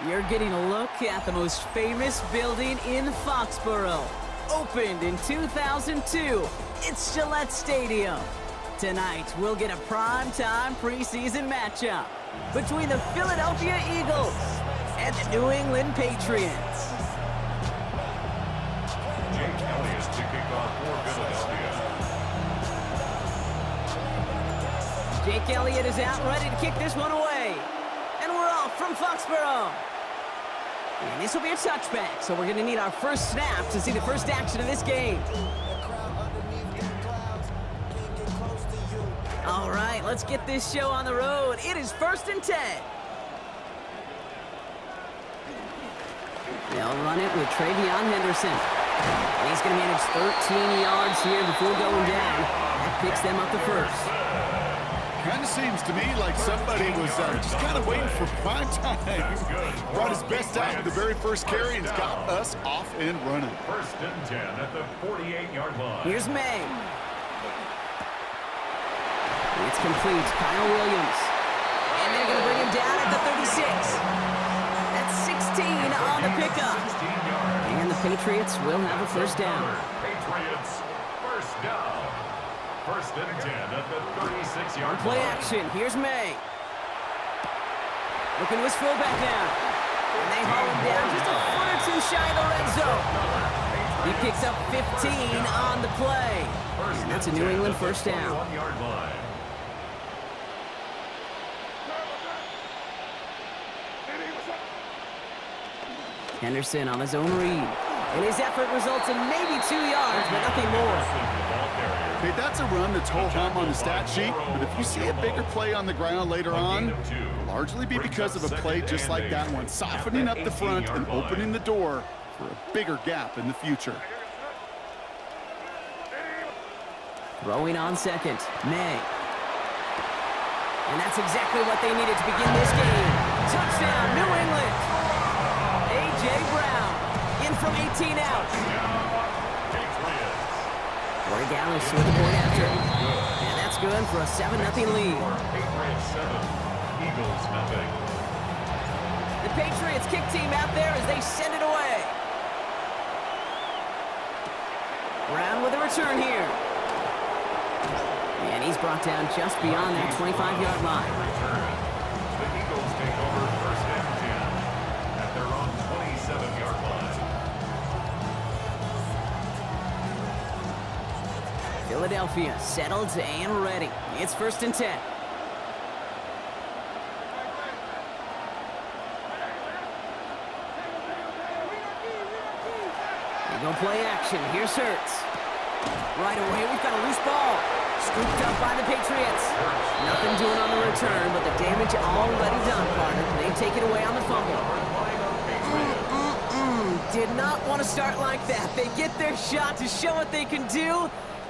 You're getting a look at the most famous building in Foxborough. Opened in 2002, it's Gillette Stadium. Tonight, we'll get a prime-time preseason matchup between the Philadelphia Eagles and the New England Patriots. Jake Elliott to kick off for Philadelphia. Jake Elliott is out ready to kick this one away. And we're off from Foxborough. And this will be a touchback, so we're going to need our first snap to see the first action of this game. All right, let's get this show on the road. It is 1st and 10. They'll run it with Travion Henderson. He's going to manage 13 yards here before going down. That picks them up the first. Kind of seems to me like somebody was just kind of waiting for prime time. Brought his best out with the very first carry and got us off and running. 1st and 10 at the 48-yard line. Here's May. It's complete. Kyle Williams. And they're going to bring him down at the 36. That's 16 on the pickup. 16 yards. And the Patriots will have a first down. Patriots, first down. 1st and 10 at the 36-yard Play line. action. Here's May. Looking to his fullback now. And they haul him down just a foot or two shy of the red zone. He picks up 15 on the play. And that's a New England first down. 21-yard line. Henderson on his own read. And his effort results in maybe 2 yards, but nothing more. Hey, that's a run that's ho-hum on the stat sheet, but if you see a bigger play on the ground later on, it'll largely be because of a play just like that one, softening up the front and opening the door for a bigger gap in the future. Throwing on second, May. And that's exactly what they needed to begin this game. Touchdown, New England. A.J. Brown in from 18 out. Corey Gallis with the point after. And that's good for a 7-0 lead. Patriots 7, Eagles nothing. The Patriots kick team out there as they send it away. Brown with a return here. And he's brought down just beyond that 25-yard line. The Eagles take over 1st and 10 at their own 27-yard line. Philadelphia settled and ready. It's 1st and 10. They go play action. Here's Hurts. Right away, we've got a loose ball. Scooped up by the Patriots. Nothing doing on the return, but the damage already done, partner. They take it away on the fumble. Did not want to start like that. They get their shot to show what they can do,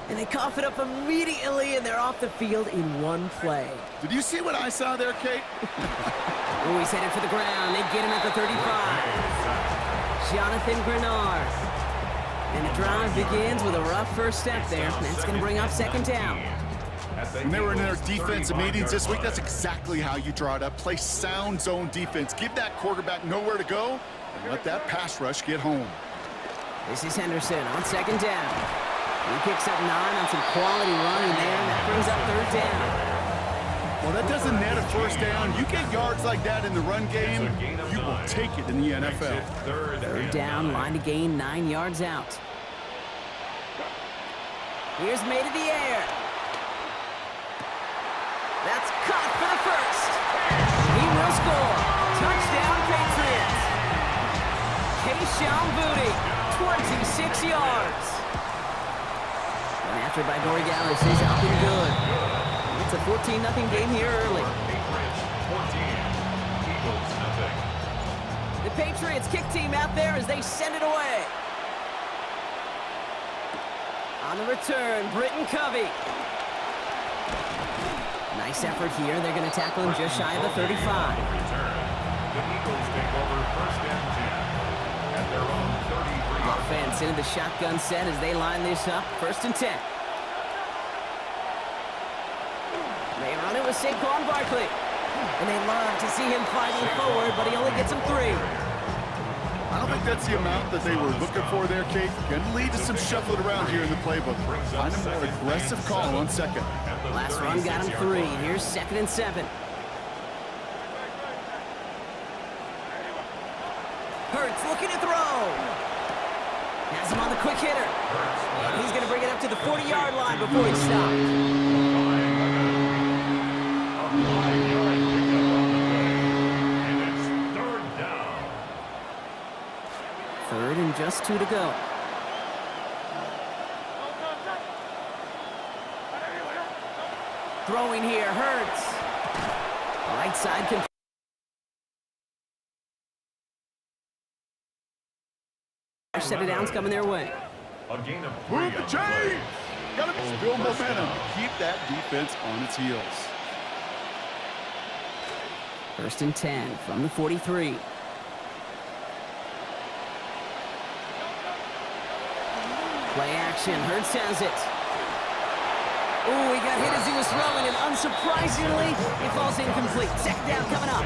and they cough it up immediately, and they're off the field in one play. Did you see what I saw there, Kate? Oh, he's headed for the ground. They get him at the 35. Jonathan Grenard. And the drive begins with a rough first step there. That's going to bring up 2nd down. When they were in their defensive meetings this week, that's exactly how you draw it up. Play sound zone defense. Give that quarterback nowhere to go, and let that pass rush get home. This is Henderson on 2nd down. He picks up 9 on some quality running there, and that brings up 3rd down. Well, that doesn't net a first down. You get yards like that in the run game, you will take it in the NFL. 3rd down, line to gain 9 yards out. Here's May to the air. That's caught for the first. He will score. Touchdown, Patriots. Kayshon Boutte, 26 yards. And after by Corey Gallis, he's up and good. It's a 14-0 game here early. Patriots 14, Eagles nothing. The Patriots kick team out there as they send it away. On the return, Britton Covey. Nice effort here. They're going to tackle him just shy of the 35. The Eagles take over 1st and 10 at their own 33-yard Offense into the shotgun set as they line this up. 1st and 10. They run it with Saquon Barkley. And they love to see him fighting forward, but he only gets him 3. I don't think that's the amount that they were looking for there, Kate. Going to lead to some shuffling around here in the playbook. Find a more aggressive call on second. Last run got him 3. Here's 2nd and 7. Hurts looking to throw. Has him on the quick hitter. And he's going to bring it up to the 40-yard line before he stops. Third and just 2 to go. Throwing here, Hurts. Right side can. Set it down's coming their way. A gain of 3 Move the chain! Got to build momentum. Keep that defense on its heels. 1st and 10 from the 43. Play action. Hurts has it. Ooh, he got hit as he was throwing, and unsurprisingly, it falls incomplete. 2nd down coming up.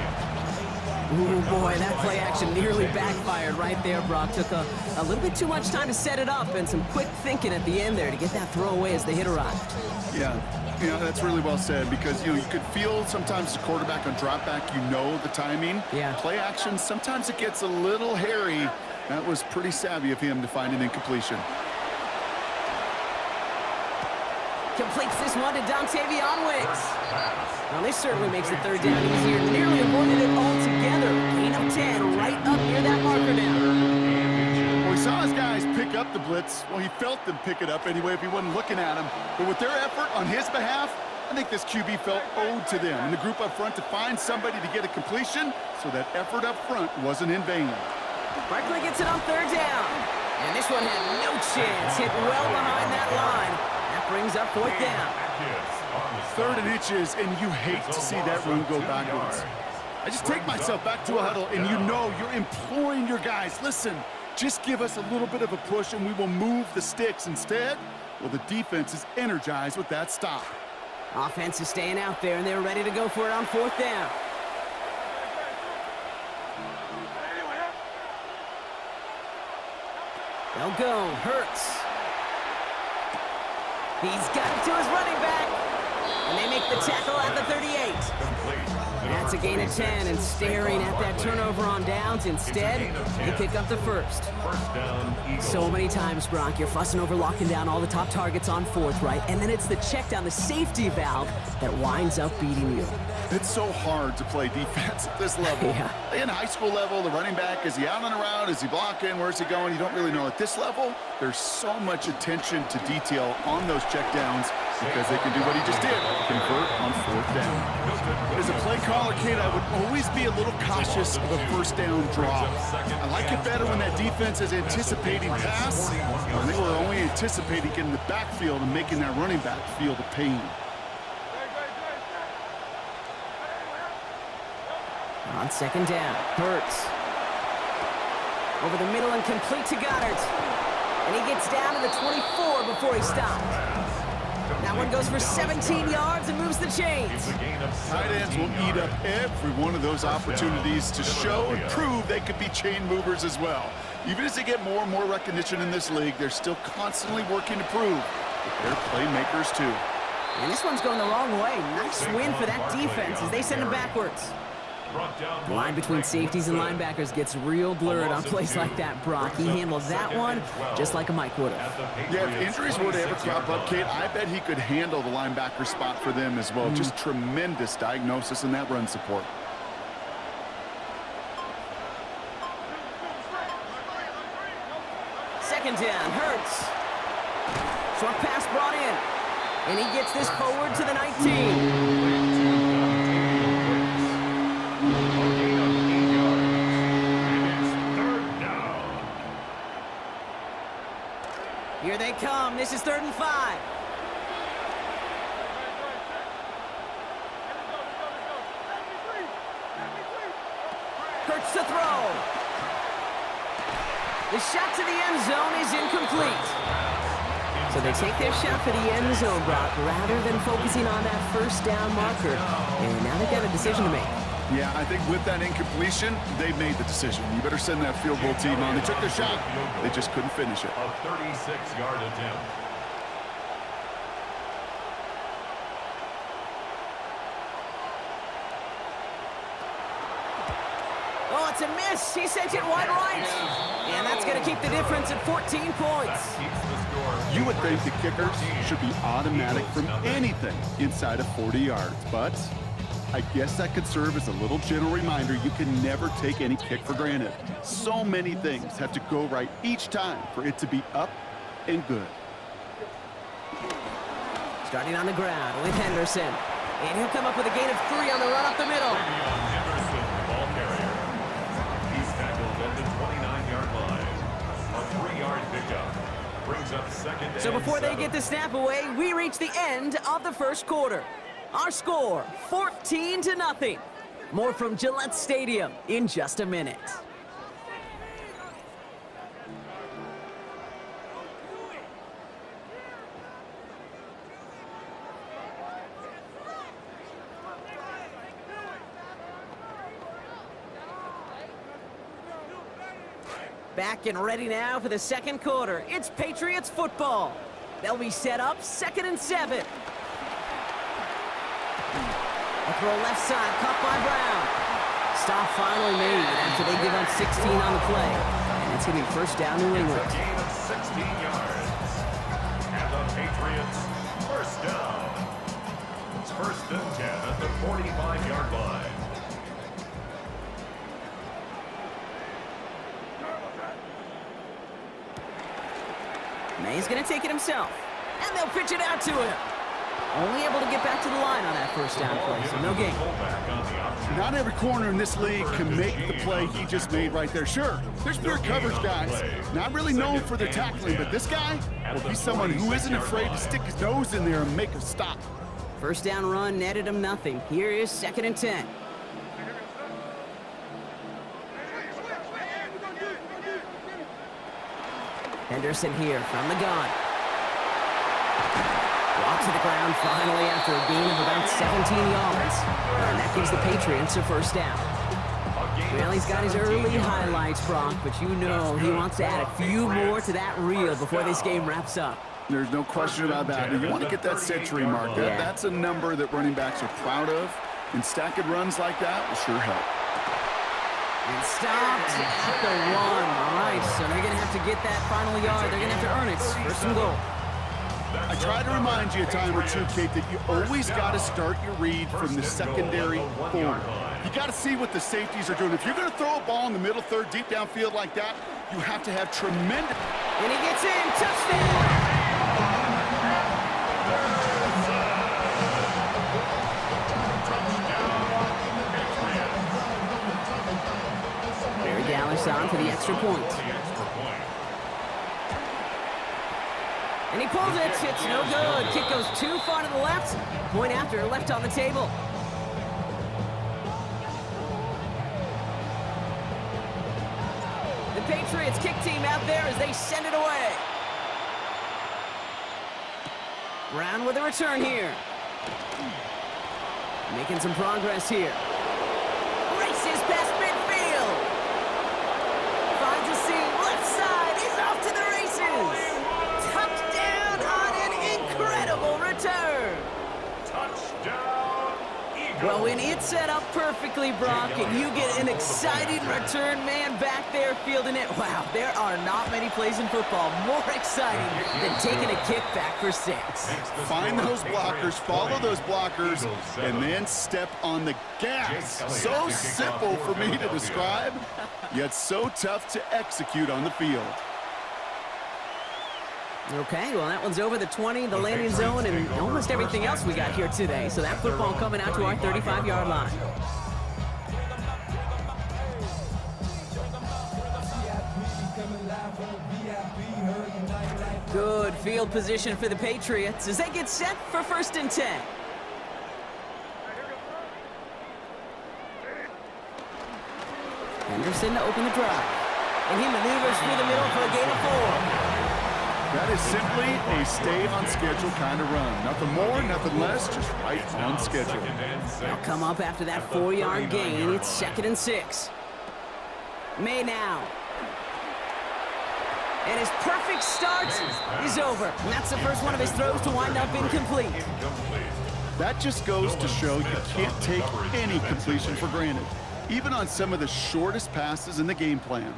Ooh, boy, that play action nearly backfired right there, Brock. Took a little bit too much time to set it up and some quick thinking at the end there to get that throw away as the hit arrived. Yeah, that's really well said because, you could feel sometimes the quarterback on drop back, the timing. Yeah. Play action, sometimes it gets a little hairy. That was pretty savvy of him to find an incompletion. Completes this one to Dontavion Wicks. Now this certainly makes the 3rd down easier. Nearly avoided it altogether. Gain of 10 right up near that marker now. Well, we saw his guys pick up the blitz. Well, he felt them pick it up anyway if he wasn't looking at him. But with their effort on his behalf, I think this QB felt owed to them and the group up front to find somebody to get a completion so that effort up front wasn't in vain. Barkley gets it on 3rd down. And this one had no chance. Hit well behind that line. Brings up 4th down. 3rd and inches, and you hate to see that run go backwards. I just take myself back to a huddle, and you're imploring your guys, listen, just give us a little bit of a push, and we will move the sticks. Instead, well, the defense is energized with that stop. Offense is staying out there, and they're ready to go for it on 4th down. They'll go. Hurts. He's got it to his running back. And they make the tackle at the 38. That's a gain of 10, and staring at that turnover on downs. Instead, they pick up the 1st. So many times, Brock, you're fussing over locking down all the top targets on 4th, right? And then it's the check down the safety valve that winds up beating you. It's so hard to play defense at this level. Yeah. In high school level, the running back, is he out and around? Is he blocking? Where's he going? You don't really know. At this level, there's so much attention to detail on those checkdowns because they can do what he just did, convert on 4th down. As a play caller, Kate, I would always be a little cautious of a 1st down draw. I like it better when that defense is anticipating pass, when they were only anticipating getting the backfield and making that running back feel the pain. On 2nd down, Hurts. Over the middle and complete to Goddard. And he gets down to the 24 before he stopped. That one goes for 17 yards and moves the chains. Tight ends will eat up every one of those opportunities to show and prove they could be chain movers as well. Even as they get more and more recognition in this league, they're still constantly working to prove that they're playmakers too. And this one's going the wrong way. Nice win for that defense as they send him backwards. The line between safeties and linebackers gets real blurred on plays like that, Brock. He handled that one just like a Mike would have. Yeah, if injuries were to ever crop up, Kate, I bet he could handle the linebacker spot for them as well. Just tremendous diagnosis in that run support. Second down, Hurts. Short pass brought in. And he gets this forward to the 19. Here they come. This is 3rd and 5. Hurts to throw. The shot to the end zone is incomplete. So So they take their shot for the end zone, Brock, rather than focusing on that first down marker. And now they've got a decision to make. Yeah, I think with that incompletion, they've made the decision. You better send that field goal team on. They took their shot. They just couldn't finish it. A 36-yard attempt. Oh, it's a miss. He sent it wide right. And that's going to keep the difference at 14 points. You would think the kickers should be automatic from anything inside of 40 yards, but I guess that could serve as a little gentle reminder you can never take any kick for granted. So many things have to go right each time for it to be up and good. Starting on the ground with Henderson. And he'll come up with a gain of 3 on the run up the middle. Henderson, the ball carrier. He's tackled at the 29-yard line. A 3-yard pickup. Brings up second and So before they 7. get the snap away, we reach the end of the first quarter. Our score, 14-0. More from Gillette Stadium in just a minute. Back and ready now for the second quarter. It's Patriots football. They'll be set up 2nd and 7. A throw left side, caught by Brown. Stop finally made after they give up 16 on the play. And it's going to be first down New England. It's a gain of 16 yards. And the Patriots first down. It's 1st and 10 at the 45-yard line. May's going to take it himself. And they'll pitch it out to him. Only able to get back to the line on that first down play, so no gain. Not every corner in this league can make the play he just made right there. Sure, there's pure coverage guys, not really known for their tackling, but this guy, well, he's someone who isn't afraid to stick his nose in there and make a stop. First down run netted him nothing. Here is 2nd and 10. Henderson here from the gun. Brought to the ground finally after a gain of about 17 yards. And that gives the Patriots a first down. Well, he's got his early highlights, Brock, but you know he wants to add a few more to that reel before this game wraps up. There's no question about that. You want to get that century mark. That's a number that running backs are proud of, and stacking runs like that will sure help. And stopped at the 1. All right, so they're going to have to get that final yard. They're going to have to earn it. 1st and goal. I try to remind you a time or two, Kate, that you always got to start your read from the secondary forward. You got to see what the safeties are doing. If you're going to throw a ball in the middle third, deep downfield like that, you have to have tremendous... And he gets in. Touchdown! Barry Dallas on for the extra point. And he pulls it. It's no good. Kick goes too far to the left. Point after, left on the table. The Patriots kick team out there as they send it away. Brown with a return here. Making some progress here. Races past midfield. Finds a seam. Left side. He's off to the races. Touchdown on an incredible return. Touchdown, Eagles. Well, when it's set up perfectly, Brock, and you get an exciting return man back there fielding it, wow, there are not many plays in football more exciting than taking a kick back for 6. Find those blockers, follow those blockers, and then step on the gas. So simple for me to describe, yet so tough to execute on the field. Okay, well, that one's over the 20, the landing zone, and almost everything else we got here today. So that football coming out to our 35-yard line. Good field position for the Patriots as they get set for 1st and 10. Henderson to open the drive. And he maneuvers through the middle for a gain of 4. That is simply a stay-on-schedule kind of run. Nothing more, nothing less, just right on schedule. They'll come up after that 4-yard gain. It's 2nd and 6. May now. And his perfect start is over. And that's the first one of his throws to wind up incomplete. That just goes to show you can't take any completion for granted, even on some of the shortest passes in the game plan.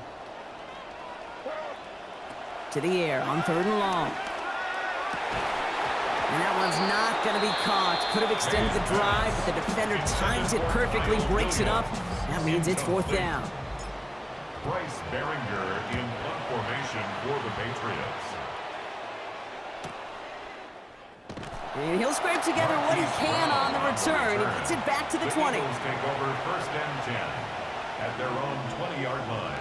To the air on 3rd and long. And that one's not going to be caught. Could have extended the drive, but the defender times it perfectly, breaks it up. That means it's 4th down. Bryce Behringer in punt formation for the Patriots. And he'll scrape together what he can on the return. He gets it back to the 20. Eagles take over 1st and 10 at their own 20-yard line.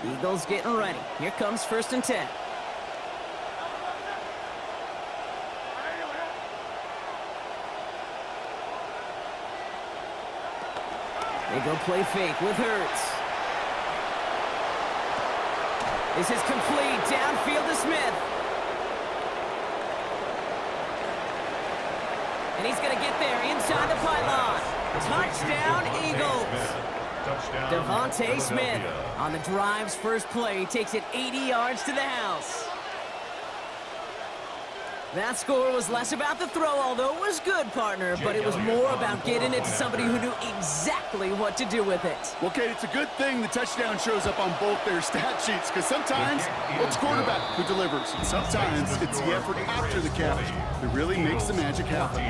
Eagles getting ready. Here comes 1st and 10. They go play fake with Hurts. This is complete. Downfield to Smith. And he's going to get there inside the pylon. Touchdown, Eagles. Devontae Smith on the drive's first play takes it 80 yards to the house. That score was less about the throw, although it was good, partner, but it was more about getting it to somebody who knew exactly what to do with it. Well, Kate, it's a good thing the touchdown shows up on both their stat sheets, because sometimes it's quarterback who delivers, and sometimes it's the effort after the catch that really makes the magic happen.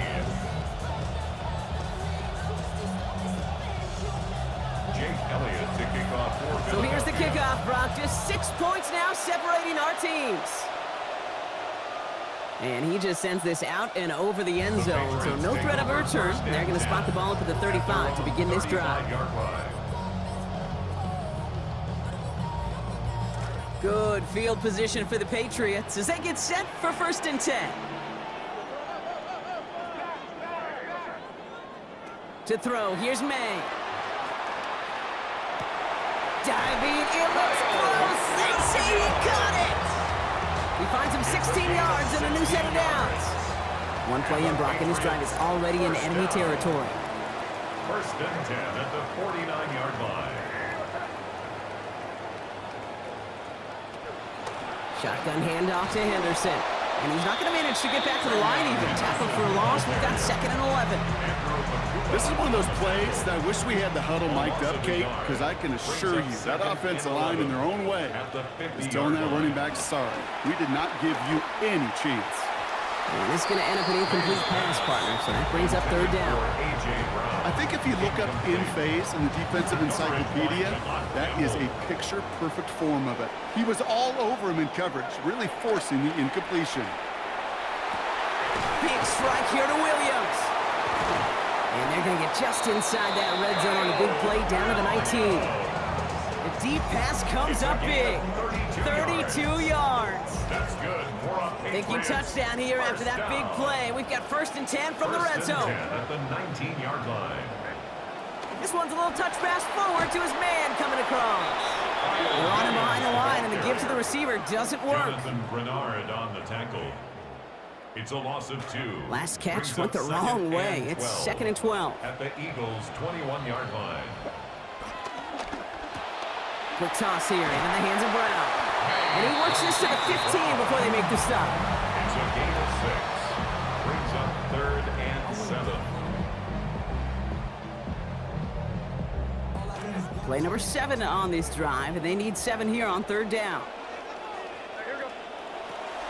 So here's the kickoff, Brock. Just 6 points now separating our teams. And he just sends this out and over the end zone, so no threat of a return. They're going to spot the ball up at the 35 to begin this drive. Good field position for the Patriots as they get set for 1st and 10. To throw, here's May. Diving, it looks close. They say he caught it. He finds him 16 yards and a new set of downs. One play in, Brock, and his drive is already in enemy territory. 1st and 10 at the 49-yard line. Shotgun handoff to Henderson. And he's not going to manage to get back to the line even. Tackle for a loss. We've got 2nd and 11. This is one of those plays that I wish we had the huddle mic'd up, Kate, because I can assure you that offensive line in their own way is telling that running back, sorry, we did not give you any chance. And this is going to end up an incomplete pass, partner, so that brings up 3rd down. I think if you look up in phase in the defensive encyclopedia, that is a picture-perfect form of it. He was all over him in coverage, really forcing the incompletion. Big strike here to Williams. And they're going to get just inside that red zone on a big play down to the 19. The deep pass comes up big. 32 yards. That's good. Thinking touchdown here after that big play. We've got 1st and 10 from the red zone. At the 19-yard line. This one's a little touch pass forward to his man coming across. They're on him behind the line, and the give to the receiver doesn't work. Jonathan Bernard on the tackle. It's a loss of 2. Last catch went the wrong way. It's 2nd and 12. At the Eagles' 21-yard line. Quick toss here, and in the hands of Brown. And he works this to the 15 before they make the stop. It's a gain of 6. Brings up 3rd and 7. Play number 7 on this drive, and they need 7 here on 3rd down.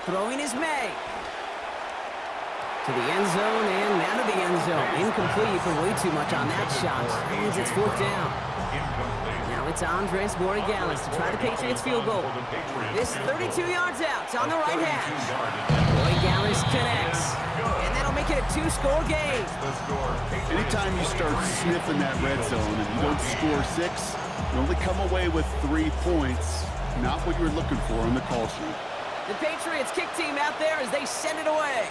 Throwing is May. To the end zone and out of the end zone. Incomplete, but way too much on that shot. That means it's 4th down. Now it's Andres Borregales to try the Patriots field goal. This 32 yards out. It's on the right hash. Borregales connects. And that'll make it a 2-score game. Anytime you start sniffing that red zone and you don't score 6, you only come away with 3 points. Not what you're looking for on the call sheet. The Patriots kick team out there as they send it away.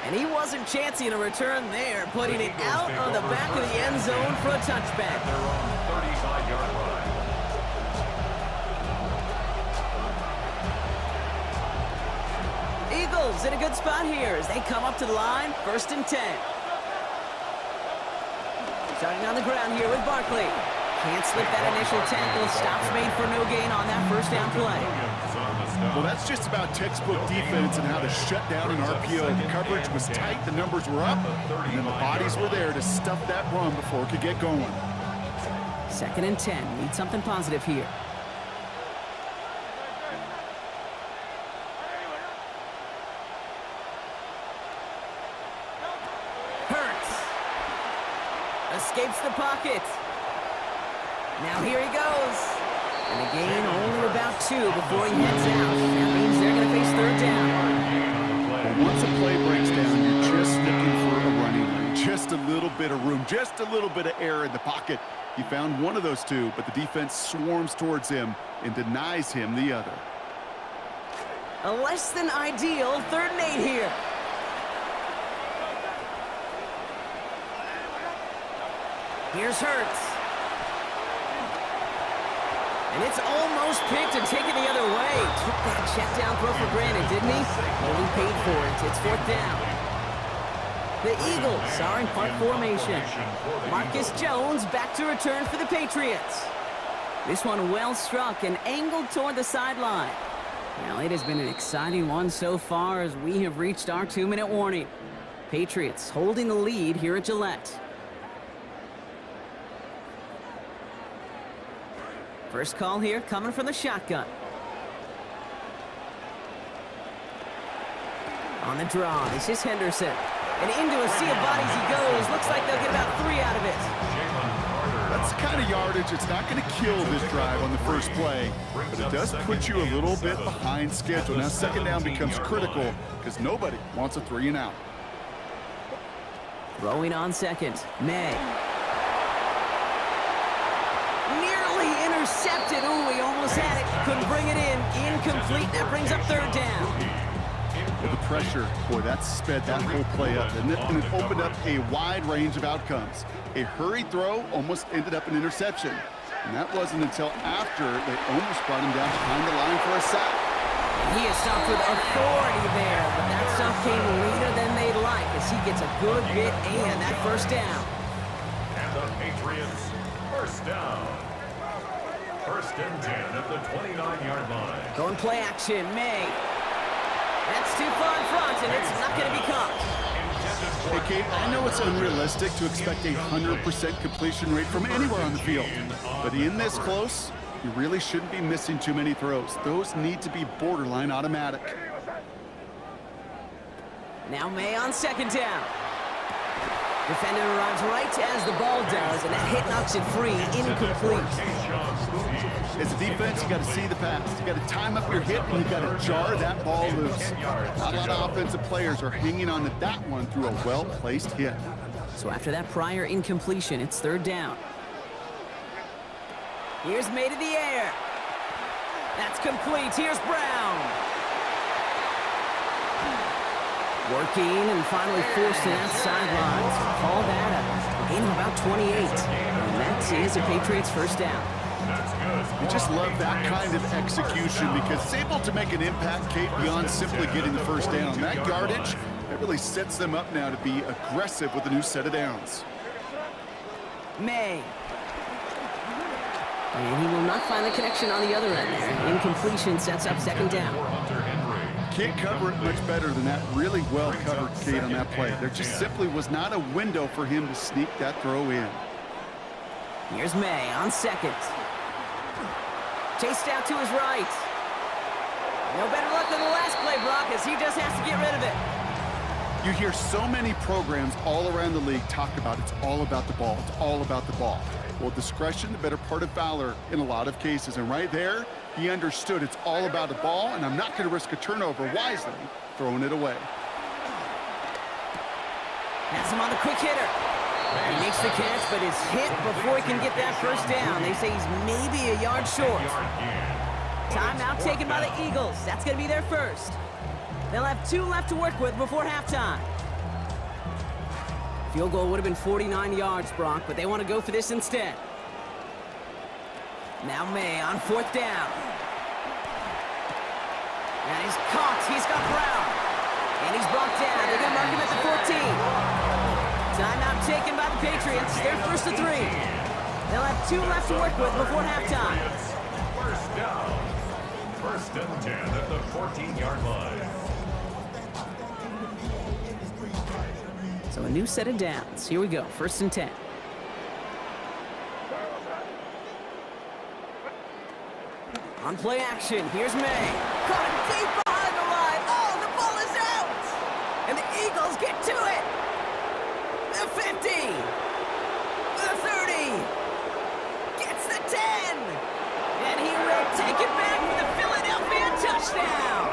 And he wasn't chancing a return there, putting it out on the back of the end zone for a touchback. Their own 35-yard line. Eagles in a good spot here as they come up to the line, 1st and 10. Starting on the ground here with Barkley. Can't slip that initial tackle. Stops made for no gain on that 1st down play. Well, that's just about textbook defense and how to shut down an RPO. The coverage was tight, the numbers were up, and then the bodies were there to stuff that run before it could get going. 2nd and 10. Need something positive here. Escapes the pocket. Now here he goes. And a gain only about 2 before he heads out. That means they're going to face 3rd down. Well, once a play breaks down, you're just looking for a running lane. Just a little bit of room, just a little bit of air in the pocket. He found one of those 2, but the defense swarms towards him and denies him the other. A less than ideal 3rd and 8 here. Here's Hurts. And it's almost picked and taken the other way. Took that check down throw for granted, didn't he? Well, he paid for it. It's 4th down. The Eagles are in punt formation. Marcus Jones back to return for the Patriots. This one well struck and angled toward the sideline. Well, it has been an exciting one so far as we have reached our 2-minute warning. Patriots holding the lead here at Gillette. First call here coming from the shotgun. On the draw, this is Henderson. And into a sea of bodies he goes. Looks like they'll get about 3 out of it. That's the kind of yardage. It's not going to kill this drive on the first play, but it does put you a little bit behind schedule. Now 2nd down becomes critical because nobody wants a 3 and out. Throwing on 2nd, May. Intercepted. Ooh, he almost had it. Couldn't bring it in. Incomplete. That brings up 3rd down. Well, the pressure, boy, that sped that whole play up, and it opened up a wide range of outcomes. A hurried throw almost ended up an interception, and that wasn't until after they almost brought him down behind the line for a sack. He is stopped with authority there, but that stuff came later than they'd like as he gets a good bit and that 1st down. And the Patriots, 1st down. 1st and 10 at the 29-yard line. Going play action, May. That's too far in front, and it's not going to be caught. Hey, Kate, I know it's unrealistic to expect a 100% completion rate from anywhere on the field, but in this close, you really shouldn't be missing too many throws. Those need to be borderline automatic. Now May on 2nd down. Defender arrives right as the ball does, and that hit knocks it free, incomplete. As a defense, you got to see the pass. You got to time up your hit, and you got to jar that ball loose. Not a lot of offensive players are hanging on to that one through a well-placed hit. So after that prior incompletion, it's 3rd down. Here's May to the air. That's complete. Here's Brown. Working and finally forced to that sideline. So call that a gain of about 28. And that is a Patriots 1st down. You just love that kind of execution because it's able to make an impact, Kate, beyond simply getting the 1st down. That yardage, it really sets them up now to be aggressive with a new set of downs. May. And he will not find the connection on the other end there. Incompletion sets up 2nd down. Can't cover it much better than that really well covered, Kate, on that play. There just simply was not a window for him to sneak that throw in. Here's May on 2nd. Chased out to his right. No better luck than the last play, Brock, as he just has to get rid of it. You hear so many programs all around the league talk about it's all about the ball. It's all about the ball. Well, discretion, the better part of valor in a lot of cases. And right there, he understood it's all about the ball, and I'm not going to risk a turnover wisely, throwing it away. Has him on the quick hitter. He makes the catch, but is hit before he can get that 1st down. They say he's maybe a yard short. Timeout taken by the Eagles. That's going to be their 1st. They'll have 2 left to work with before halftime. Field goal would have been 49 yards, Brock, but they want to go for this instead. Now May on 4th down. And he's caught. He's got Brown. And he's brought down. They're going to mark him at the 14. Timeout taken by the Patriots. They're first to 3. They'll have 2 left to work with before halftime. First down. First and 10 at the 14-yard line. So a new set of downs. Here we go. First and 10. On play action, here's May. Caught him deep behind the line. Oh, the ball is out! And the Eagles get to it! The 50! The 30! Gets the 10! And he will take it back for the Philadelphia touchdown!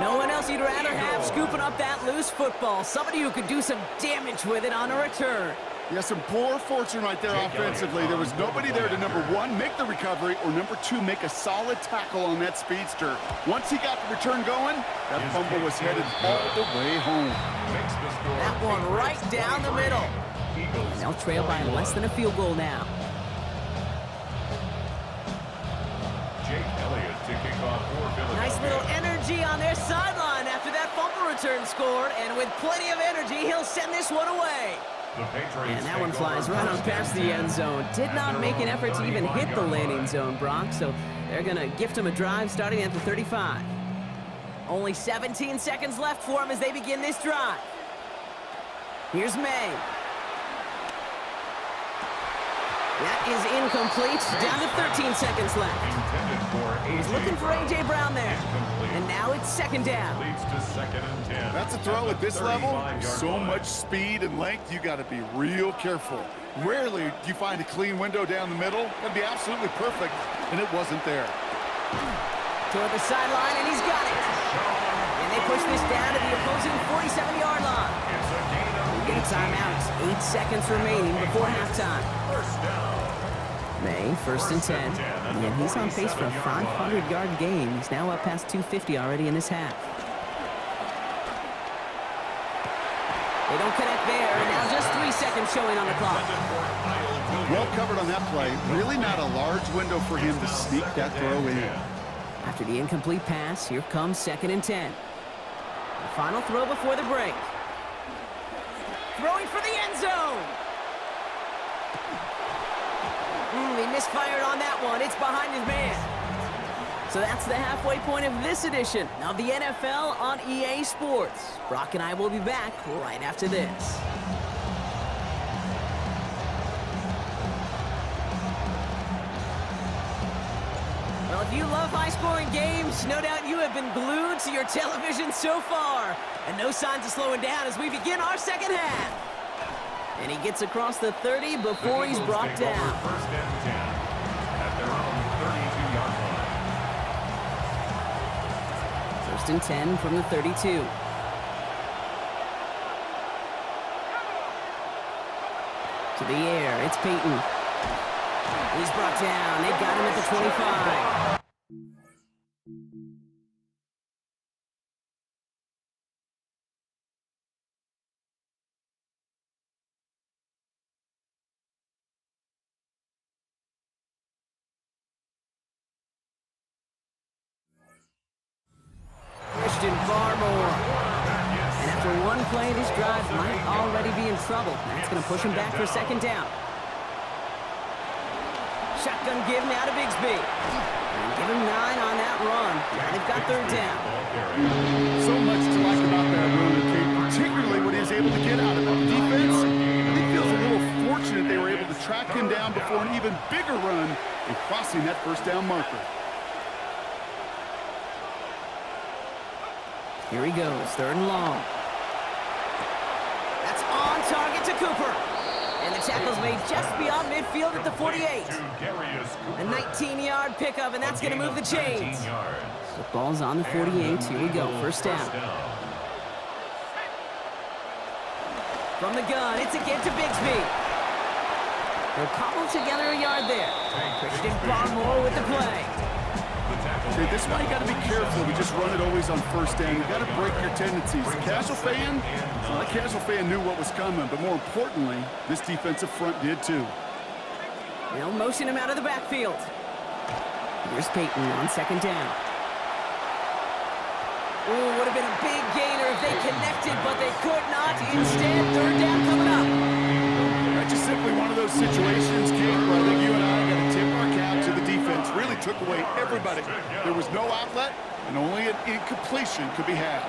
No one else you'd rather have scooping up that loose football. Somebody who could do some damage with it on a return. Yeah, some poor fortune right there offensively. There was nobody there to, number 1, make the recovery, or number 2, make a solid tackle on that speedster. Once he got the return going, that fumble was headed all the way home. That one right down the middle. And they'll trail by less than a field goal now. Nice little energy on their sideline after that fumble return scored. And with plenty of energy, he'll send this one away. And that one flies right on past the end zone. Did not make an effort to even hit the landing zone, Brock. So they're going to gift him a drive starting at the 35. Only 17 seconds left for him as they begin this drive. Here's May. That is incomplete. Down to 13 seconds left. He's looking for A.J. Brown there. And now it's second down. That's a throw at this level. So much speed and length, you got to be real careful. Rarely do you find a clean window down the middle. That'd be absolutely perfect, and it wasn't there. Toward the sideline, and he's got it. And they push this down to the opposing 47-yard line. We get a timeout. 8 seconds remaining before halftime. May, first and 10. And he's on pace for a 500-yard gain. He's now up past 250 already in this half. They don't connect there, and now just 3 seconds showing on the clock. Well covered on that play. Really not a large window for him to sneak that throw in. After the incomplete pass, here comes second and 10. The final throw before the break. Throwing for the end zone. He misfired on that one. It's behind his man. So that's the halfway point of this edition of the NFL on EA Sports. Brock and I will be back right after this. Well, if you love high-scoring games, no doubt you have been glued to your television so far. And no signs of slowing down as we begin our second half. And he gets across the 30 before he's brought down. First and 10 at their own 32-yard line. First and 10 from the 32. To the air, it's Peyton. He's brought down. They got him at the 25. And after one play, this drive might already be in trouble. That's going to push him back for second down. Shotgun give now to Bigsby. And give him 9 on that run. Now they've got third down. So much to like about that run, particularly what he was able to get out of it. Defense, he feels a little fortunate they were able to track him down before an even bigger run and crossing that first down marker. Here he goes, third and long. That's on target to Cooper. And the tackle's made just beyond midfield at the 48. A 19-yard pickup, and that's going to move the chains. The ball's on the 48. Here we go, first down. From the gun, it's again to Bigsby. They'll cobble together a yard there. Christian Barmore with the play. See, this is why you got to be careful. We just run it always on first down. You got to break your tendencies. The casual fan knew what was coming, but more importantly, this defensive front did too. They'll motion him out of the backfield. Here's Peyton on second down. Ooh, would have been a big gainer if they connected, but they could not. Instead, third down coming up. That's just simply one of those situations, Kate, where I think you and I got to tip our cap to the defense. Really took away everybody. There was no outlet, and only an incompletion could be had.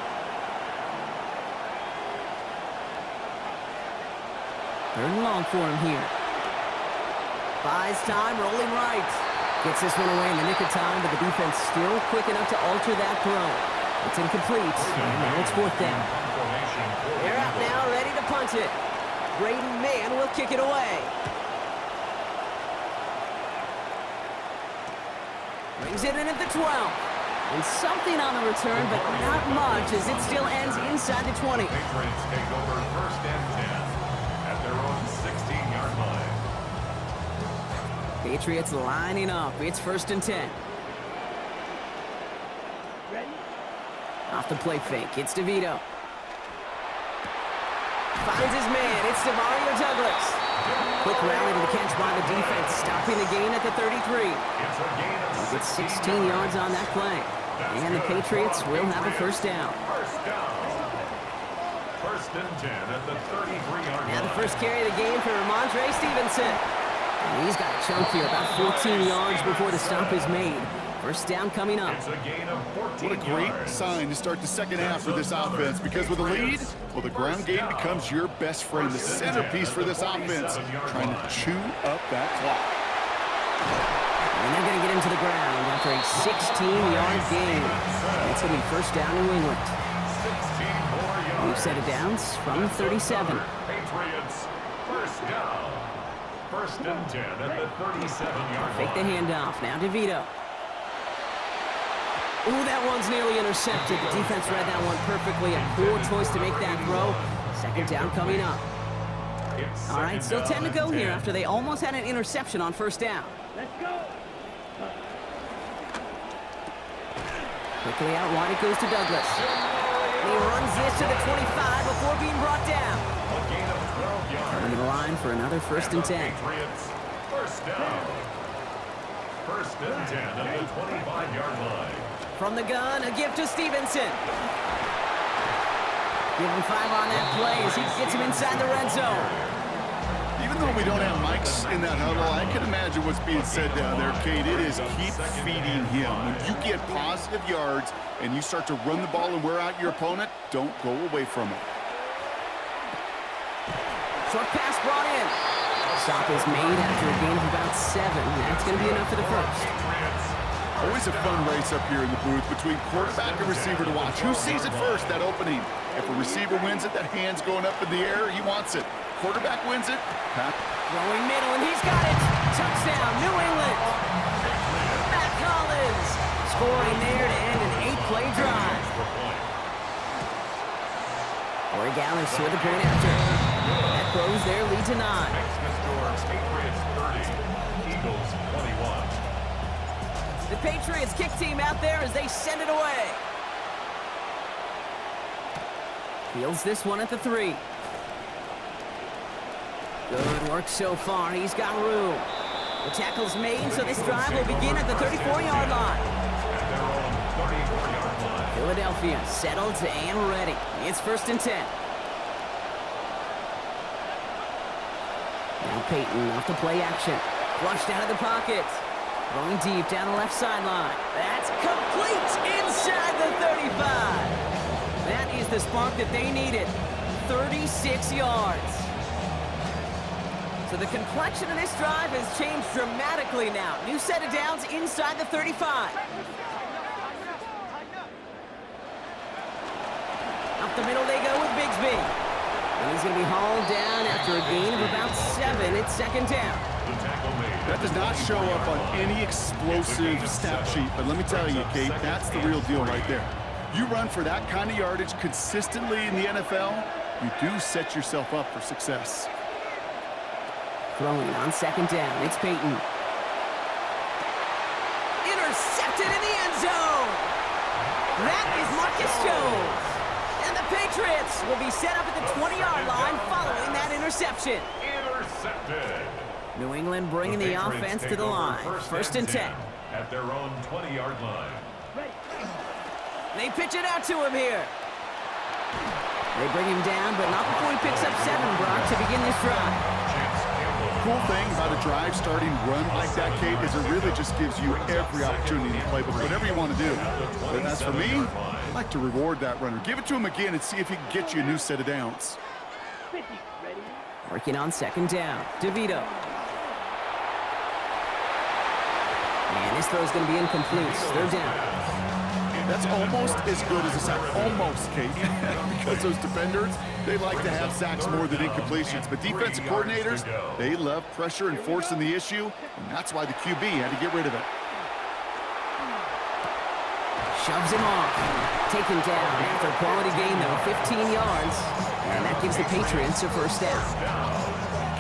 Third and long for him here. Buys time, rolling right. Gets this one away in the nick of time, but the defense still quick enough to alter that throw. It's incomplete, and now it's fourth down. They're out now, ready to punt it. Braden Mann will kick it away. Brings it in at the 12. And something on the return, but not much, as it still ends inside the 20. Patriots take over first and 10 at their own 16-yard line. Patriots lining up. It's first and 10. Off the play fake. It's DeVito. Finds his man. It's DeMario Douglas. Quick rally to the catch by the defense, stopping the gain at the 33. He gets 16 yards on that play. And the Patriots will have a first down. First down. First and 10 at the 33-yard line. Now the first carry of the game for Ramondre Stevenson. And he's got a chunk here, about 14 yards before the stop is made. First down coming up. It's a gain of 14 What a great yards. sign to start the second half for this offense, because with a lead, well, the ground game becomes your best friend, the centerpiece for this offense, trying to chew up that clock. And they're going to get him to the ground after a 16-yard gain. It's going to be first down New England. 16 more yards. We've set it down from 37. Patriots, first down. First and 10 at the 37-yard Fake the line. handoff. Now DeVito. Ooh, that one's nearly intercepted. The defense read that one perfectly. A poor choice to make that throw. Second down coming up. It's All right, still 10 second to down go and here 10. after they almost had an interception on first down. Quickly out wide it goes to Douglas. And he runs this to the 25 before being brought down. A gain of 12 yards. Into the line for another first and 10. Patriots, first down. First and 10 at the 25-yard line. From the gun, a gift to Stevenson. Give him 5 on that play as he gets him inside the red zone. Even though we don't have mics in that huddle, I can imagine what's being said down there, Kate. It is keep feeding him. When you get positive yards and you start to run the ball and wear out your opponent, don't go away from it. Short pass brought in. Stop is made after a gain of about 7. That's going to be enough for the first. Always a fun race up here in the booth between quarterback and receiver to watch. Who sees it first, that opening? If a receiver wins it, that hand's going up in the air, he wants it. Quarterback wins it, Pat. Throwing middle, and he's got it. Touchdown, New England. Matt Collins scoring there to end an 8-play drive. Corey Gallis with the point after. That throws their lead to 9. Patriots 30, Eagles 21. The Patriots kick team out there as they send it away. Fields this one at the 3. Good work so far. He's got room. The tackle's made, so this drive will begin at the 34-yard line. At their own 34-yard line. Philadelphia settled and ready. It's first and 10. Now Peyton off the play action. Flushed out of the pocket. Throwing deep down the left sideline. That's complete inside the 35. That is the spark that they needed. 36 yards. So the complexion of this drive has changed dramatically now. New set of downs inside the 35. Up the middle they go with Bigsby. And he's going to be hauled down after a gain of about 7. It's second down. That does not show up on any explosive stat sheet, but let me tell you, Kate, that's the real deal right there. You run for that kind of yardage consistently in the NFL, you do set yourself up for success. Throwing on second down, it's Peyton. Intercepted in the end zone. That is Marcus Jones. And the Patriots will be set up at the 20-yard line following that interception. Intercepted. New England bringing the offense to the line. First and 10. At their own 20-yard line. They pitch it out to him here. They bring him down, but not before he picks up 7, Brock, to begin this drive. Cool thing about a drive starting run like that, Kate, is it really just gives you every opportunity to play with whatever you want to do. But as for me, I like to reward that runner. Give it to him again and see if he can get you a new set of downs. Working on 2nd down. DeVito. And this throw is going to be incomplete. 3rd down. That's almost as good as a sack. Almost, Kate. Because those defenders, they like to have sacks more than incompletions. But defensive coordinators, they love pressure and forcing the issue, and that's why the QB had to get rid of it. Shoves him off. Taken down after a quality gain, though, 15 yards. And that gives the Patriots a 1st down.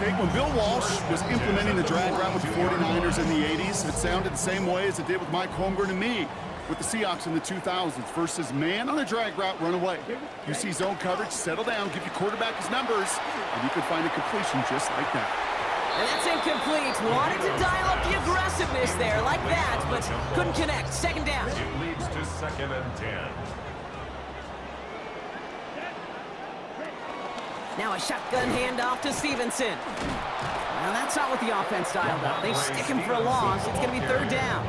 Kate, when Bill Walsh was implementing the drag route with the 49ers in the 80s, it sounded the same way as it did with Mike Holmgren and me with the Seahawks in the 2000s versus man on a drag route, run away. You see zone coverage, settle down, give your quarterback his numbers, and you can find a completion just like that. And that's incomplete. Wanted to dial up the aggressiveness there like that, but couldn't connect. 2nd down. It leads to 2nd and 10. Now a shotgun handoff to Stevenson. Well, that's not what the offense dialed up. They stick him for a loss. It's going to be 3rd down.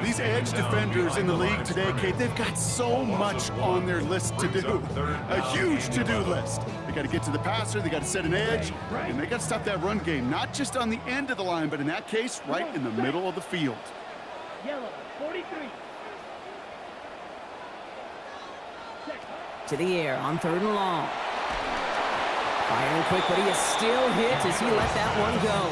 These edge defenders in the league today, Kate, they've got so much on their list to do. A huge to-do list. They got to get to the passer, they got to set an edge, and they got to stop that run game, not just on the end of the line, but in that case, right in the middle of the field. Yellow, 43. To the air on 3rd and long. Firing quick, but he is still hit as he let that one go.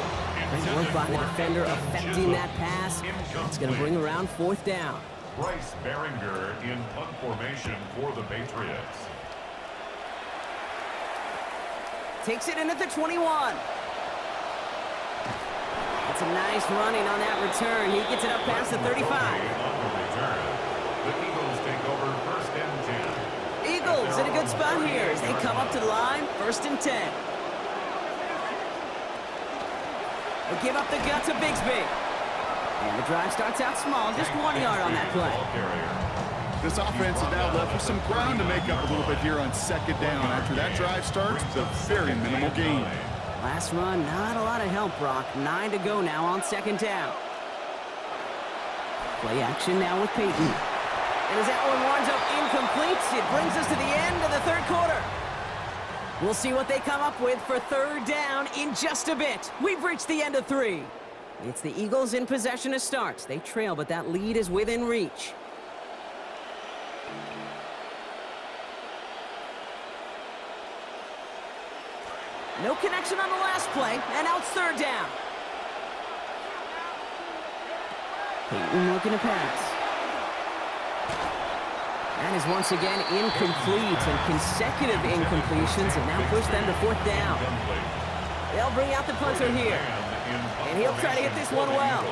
Great work by the defender affecting that pass. It's going to bring around 4th down. Bryce Behringer in punt formation for the Patriots. Takes it in at the 21. That's a nice running on that return. He gets it up past the 35. On the return, the Eagles take over 1st and 10. Eagles in a good spot here as they come up to the line. 1st and 10. They give up the gut to Bigsby. And the drive starts out small, just 1 yard on that play. This offense is now left with some ground to make up a little bit here on 2nd down. After that drive starts, it's a very minimal gain. Last run, not a lot of help, Brock. 9 to go now on 2nd down. Play action now with Peyton. And as that one winds up incomplete, it brings us to the end of the 3rd quarter. We'll see what they come up with for 3rd down in just a bit. We've reached the end of 3. It's the Eagles in possession to start. They trail, but that lead is within reach. No connection on the last play, and now it's 3rd down. Peyton looking to pass. That is once again incomplete, and consecutive incompletions have now pushed them to 4th down. They'll bring out the punter here, and he'll try to hit this one well.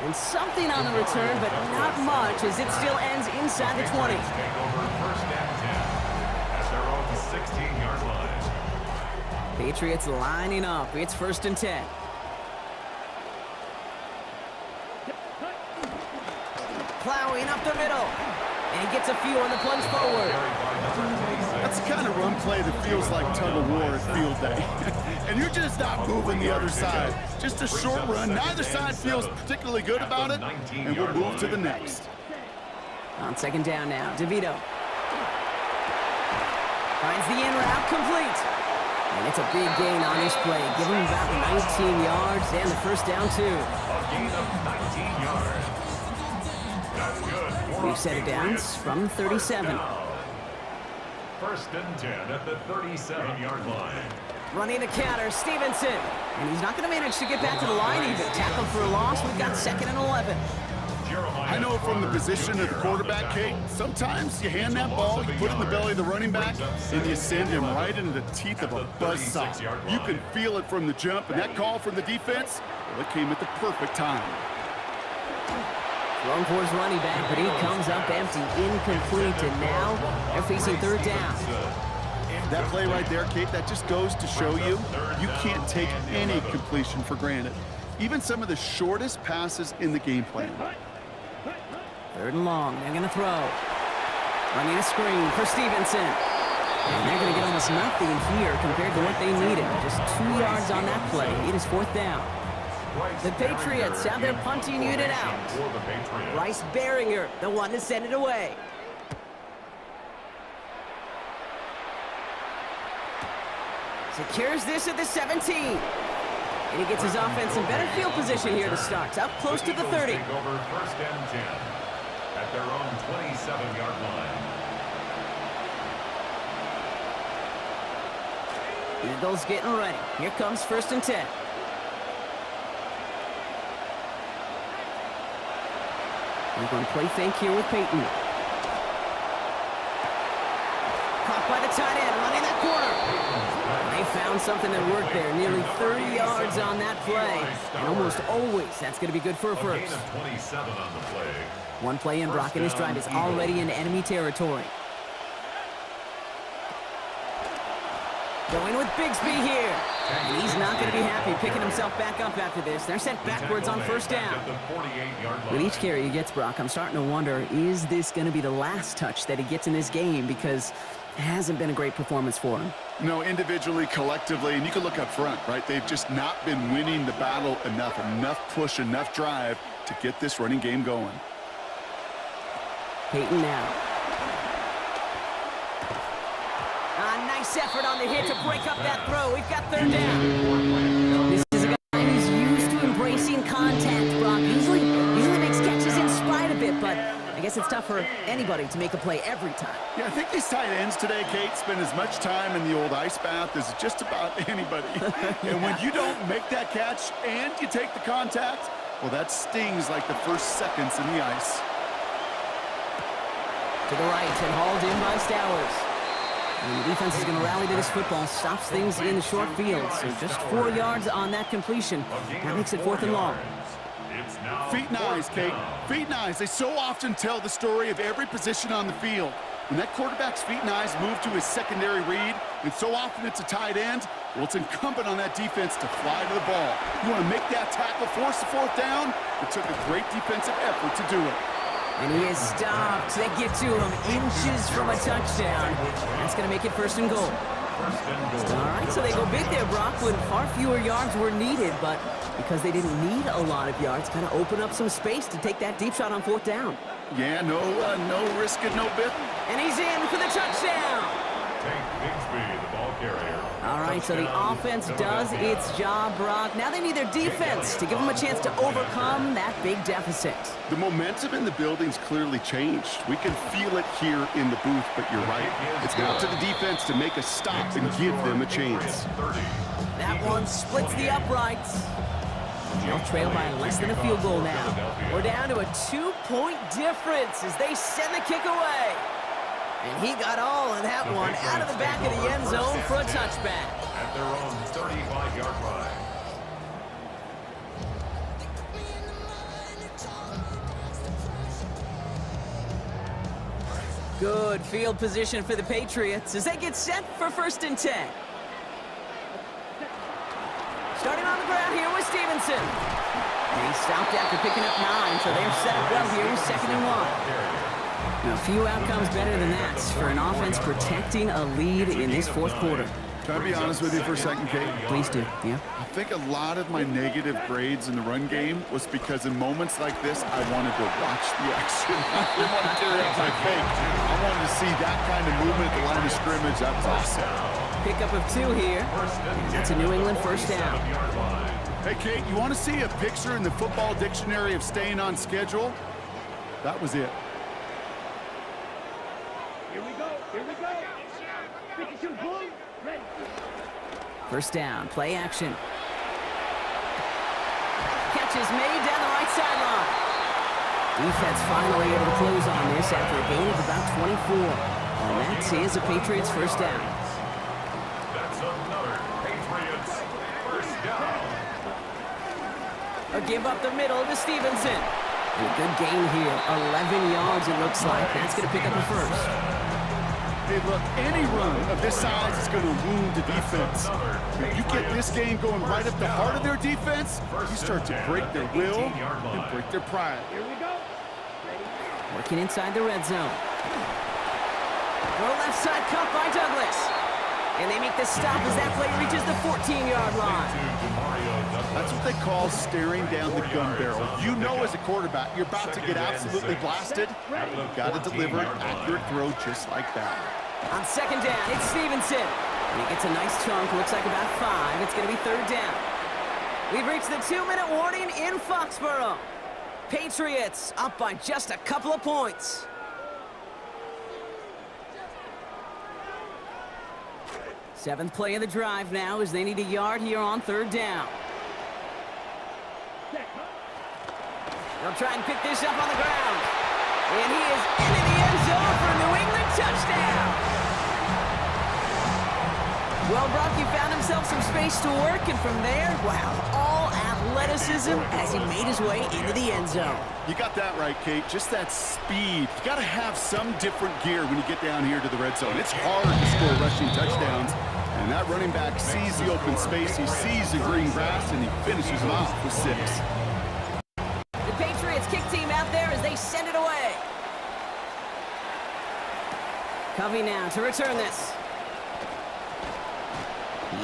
And something on the return, but not much, as it still ends inside the 20. Take over 1st and 10 at their own 16-yard line. Patriots lining up. It's 1st and 10. Plowing up the middle. And he gets a few on the plunge forward. That's the kind of run play that feels like tug-of-war at field day. And you're just not moving the other side. Just a short run. Neither side feels particularly good about it, and we'll move to the next. On 2nd down now, DeVito. Finds the in route complete. And it's a big gain on this play. Give him about 19 yards and the 1st down, too. A gain of 19 yards. That's good. We've set it down from 37. 1st and 10 at the 37-yard line. Running the counter, Stevenson. And he's not going to manage to get back to the line even. Tackle for a loss. We've got 2nd and 11. I know from the position of the quarterback, Kate, sometimes you hand that ball, you put it in the belly of the running back, and you send him right into the teeth of a buzzsaw. You can feel it from the jump, and that call from the defense, well, it came at the perfect time. Thrown for his running back, but he comes up empty, incomplete, and now they're facing 3rd down. That play right there, Kate, that just goes to show you, you can't take any completion for granted. Even some of the shortest passes in the game plan. 3rd and long. They're going to throw. Running a screen for Stevenson. And they're going to get almost nothing here compared to what they needed. Just 2 yards on that play. It is 4th down. The Patriots have their punting unit out. Bryce Behringer, the one to send it away. Secures this at the 17. And he gets his offense in better field position here to start. Up close to the 30. Take over 1st and 10 at their own 27-yard line. Eagles getting ready. Here comes 1st and 10. We're going to play fake here with Peyton. Caught by the tight end, running that corner. They found something that worked there. Nearly 30 yards on that play. And almost always, that's going to be good for a first. 27 on the play. One play in, Brock and his drive is already in enemy territory. Going with Bigsby here. And he's not going to be happy picking himself back up after this. They're sent backwards on 1st down. With each carry he gets, Brock, I'm starting to wonder, is this going to be the last touch that he gets in this game? Because it hasn't been a great performance for him. No, individually, collectively, and you can look up front, right? They've just not been winning the battle enough push, enough drive to get this running game going. Peyton now. Nice effort on the hit to break up that throw. We've got 3rd down. This is a guy who's used to embracing contact, Brock. Usually makes catches in spite of it, but I guess it's tough for anybody to make a play every time. Yeah, I think these tight ends today, Kate, spend as much time in the old ice bath as just about anybody. And when you don't make that catch and you take the contact, well, that stings like the first seconds in the ice. To the right and hauled in by Stowers. And the defense is going to rally to this football, stops things in the short field. So just 4 yards on that completion. That makes it 4th and long. Feet and eyes, Kate. Feet and eyes. They so often tell the story of every position on the field. When that quarterback's feet and eyes move to his secondary read, and so often it's a tight end, well, it's incumbent on that defense to fly to the ball. You want to make that tackle, force the 4th down? It took a great defensive effort to do it. And he is stopped. They get to him inches from a touchdown. That's going to make it 1st and goal. All right, so they go big there, Brock, when far fewer yards were needed, but because they didn't need a lot of yards, kind of open up some space to take that deep shot on 4th down. Yeah, no risk it, no bit. And he's in for the touchdown. Take Bigsby, the ball carrier. All right, so the offense does its job, Brock. Now they need their defense to give them a chance to overcome that big deficit. The momentum in the building's clearly changed. We can feel it here in the booth, but you're right. It's up to the defense to make a stop and give them a chance. That one splits the uprights. They'll trail by less than a field goal now. We're down to a 2-point difference as they send the kick away. And he got all of that one out of the back of the end zone for a touchback. At their own 35-yard line. Good field position for the Patriots as they get set for 1st and 10. Starting on the ground here with Stevenson. And he stopped after picking up 9, so they're set up well here with 2nd and 1. Now, a few outcomes better than that for an offense protecting a lead in this 4th quarter. Can I be honest with you for a second, Kate? Please do, yeah. I think a lot of my negative grades in the run game was because in moments like this, I wanted to watch the action. I didn't want to carry out my fake. I wanted to see that kind of movement at the line of scrimmage. That was awesome. Pickup of 2 here. And that's a New England 1st down. Hey, Kate, you want to see a picture in the football dictionary of staying on schedule? That was it. Here we go. 52 blue, ready. 1st down, play action. Catch is made down the right sideline. Defense finally able to close on this after a gain of about 24. And that is a Patriots 1st down. That's another Patriots 1st down. A give up the middle to Stevenson. And a good gain here. 11 yards, it looks like. That's going to pick up the 1st. Hey, look, any run of this size is going to wound the defense. If you get this game going right at the heart of their defense, you start to break their will and break their pride. Here we go. Working inside the red zone. Throw left side cut by Douglas. And they make the stop as that play reaches the 14-yard line. That's what they call staring down the gun barrel. You know as a quarterback, you're about to get absolutely blasted. You've got to deliver an accurate throw just like that. On second down, it's Stevenson. And he gets a nice chunk, looks like about 5. It's going to be third down. We've reached the 2-minute warning in Foxborough. Patriots up by just a couple of points. Seventh play of the drive now as they need a yard here on third down. They'll try and pick this up on the ground. And he is into the end zone for a New England touchdown. Well, Brocky found himself some space to work, and from there, wow, all athleticism as he made his way into the end zone. You got that right, Kate. Just that speed. You got to have some different gear when you get down here to the red zone. It's hard to score rushing touchdowns. And that running back sees the open space, he sees the green grass, and he finishes them off with 6. The Patriots kick team out there as they send it away. Covey now to return this.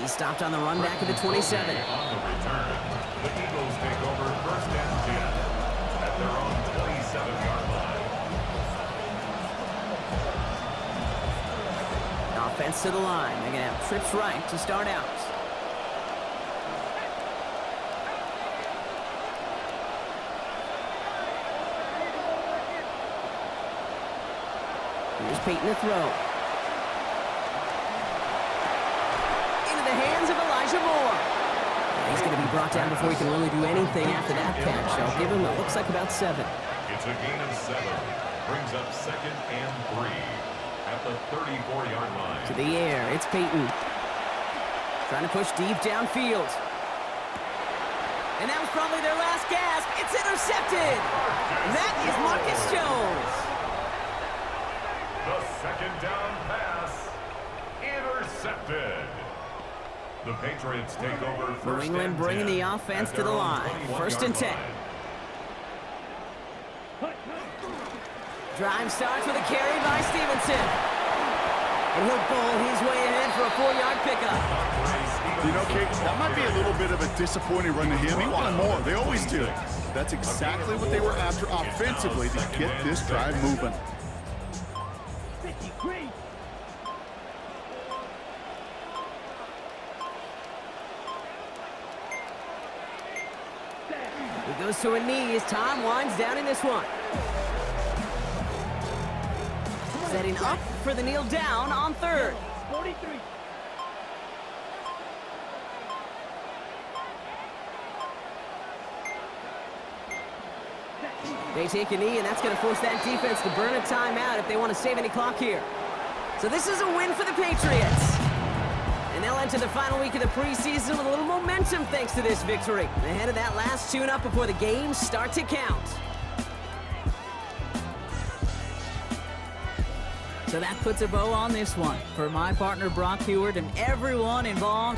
He stopped on the run back at the 27. On the return, the Eagles take over first and 10 at their own 27-yard line. Offense to the line. They're going to have trips right to start out. Here's Peyton to throw. Into the hands of Elijah Moore. He's going to be brought down before he can really do anything after that catch. I'll give him what looks like about 7. It's a gain of 7. Brings up second and 3 at the 34-yard line. To the air, it's Peyton. Trying to push deep downfield. And that was probably their last gasp. It's intercepted. That is Marcus Jones. The second down pass intercepted. The Patriots take over first New England and bringing 10 the offense at to the their own line. 21-yard First and 10. line. Drive starts with a carry by Stevenson. And he'll bowl his way ahead for a 4-yard pickup. You know, Kate, that might be a little bit of a disappointing run to him. He wanted more. They always do. That's exactly what they were after offensively to get this drive moving. 53. He goes to a knee as time winds down in this one. Setting up for the kneel down on third. 43. They take a knee, and that's going to force that defense to burn a timeout if they want to save any clock here. So this is a win for the Patriots. And they'll enter the final week of the preseason with a little momentum thanks to this victory. Ahead of that last tune-up before the games start to count. So that puts a bow on this one. For my partner Brock Heward and everyone involved,